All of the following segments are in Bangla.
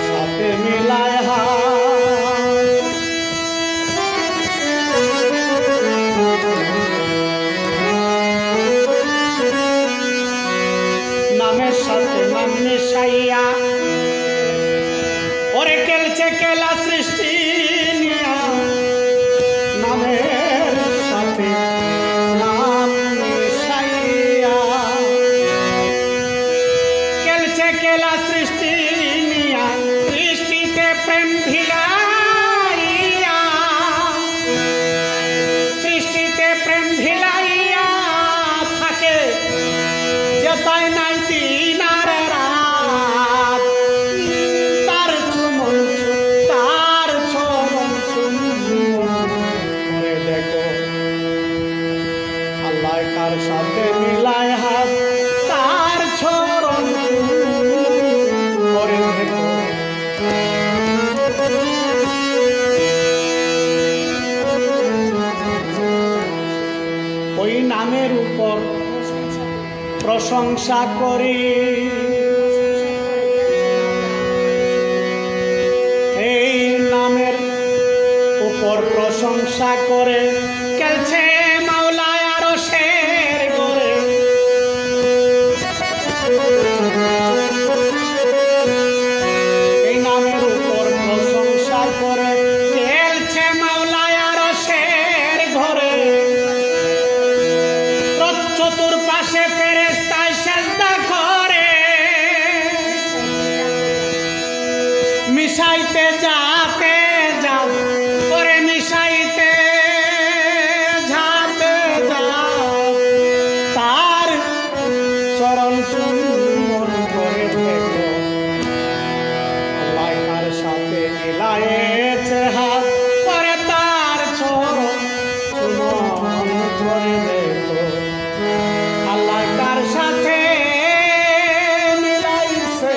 সাথে মিলায় নামের সাথে নাম মিশাইয়া ওরে খেলছে খেলা সৃষ্টি নিয়া নামের সাথে নাম মিশাইয়া খেলছে খেলা সৃষ্টি নিয়া সৃষ্টিতে প্রেম ভিলাইয়া সৃষ্টিতে প্রেম ভিলাইয়া থাকে যেতাই নাই দিন আর রাত তার চুমন তার চরণ চুমনে দেখো আল্লাহ কার সাথে মিলায় হাত তার চরণ করে দেখো ওই নামের উপর প্রশংসা করি এই নামের উপর প্রশংসা করে খেলছে মাওলায় আরশের ঘরে এই নামের উপর প্রশংসা করে খেলছে মাওলায় আরশের ঘরে চতুর্পাশে ফেরেশতায় সেজদা করে মিশাইতে যাতে যাও করে মিশাইতে যাতে যাও তার চরণ চুম্বন করে দেখো আল্লাহ কার সাথে মিলায়েছে হাত করে তার চরণ চুম্বন করে দেখো আল্লাহ কার সাথে মিলাইছে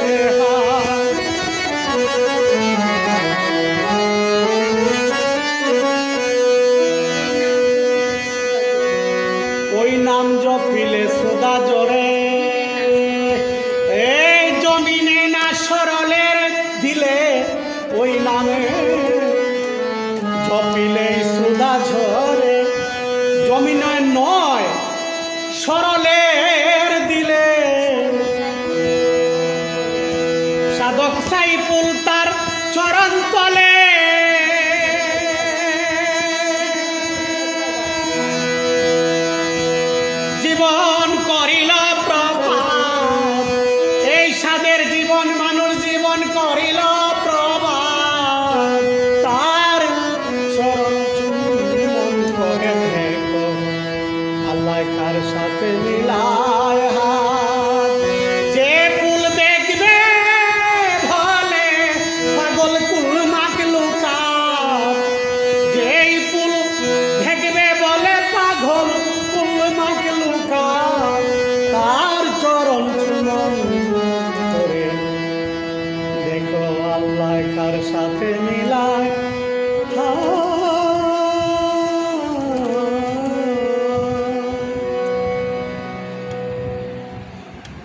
ওই নাম জপিলে সুদা জরে এই জমিনে না সরলের দিলে ওই নামে জপিলে সুদা ঝরে জমিনে নয় সরলের দিলে সাধক সাইফুল তার চরণ তলে জীবন করিল প্রভাত এই সাদের জীবন মানুষ জীবন করিল প্রভাত তার চরণ চুম্বন করে দেখো আল্লাহ কার সাথে মিলায় হাত যে ফুল দেখবে ভলে পাগল কুল মাকলুকাত যেই ফুল দেখবে বলে পাগল কুল মাকলুকাত তার চরণ চুম্বন করে দেখো আল্লাহ কার সাথে মিলায়